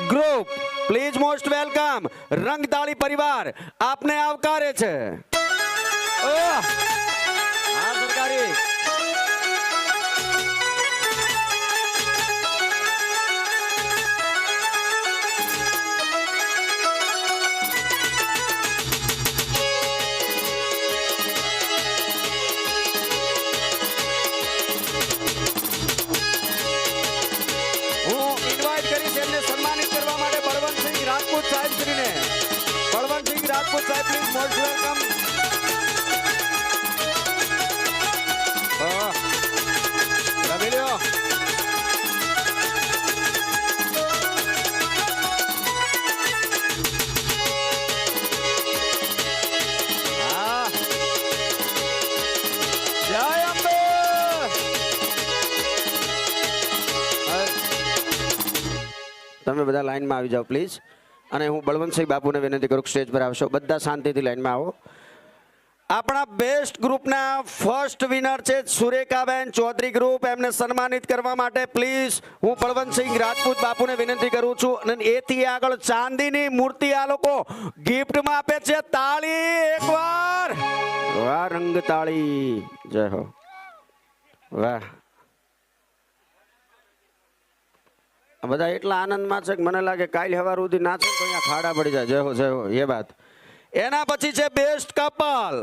group please most welcome Rangtali પરિવાર આપને આવકારે છે હા સરકારી રાજપૂત સાહેબ પ્લીઝ મોસ્ટ વેલકમ રમી લ્યો જય અંબે તમે બધા લાઈનમાં આવી જાઓ પ્લીઝ અને હું બળવંતસિંહ બાપુને વિનંતી કરું સ્ટેજ પર આવશો બધા શાંતિથી લાઈનમાં આવો આપણા બેસ્ટ ગ્રુપના ફર્સ્ટ વિનર છે સુરેખાબેન ચૌધરી ગ્રુપ એમને સન્માનિત કરવા માટે પ્લીઝ હું બળવંતસિંહ રાજપૂત બાપુને વિનંતી કરું છું અને એથી આગળ ચાંદીની મૂર્તિ આ લોકો ગિફ્ટમાં આપે છે તાળી એકવાર વાહ રંગ તાળી જય હો વાહ બધા એટલા આનંદમાં છે કે મને લાગે કાલ સવાર સુધી નાચે તો અહીંયા ખાડા પડી જાય જય હો એ વાત એના પછી છે બેસ્ટ કપલ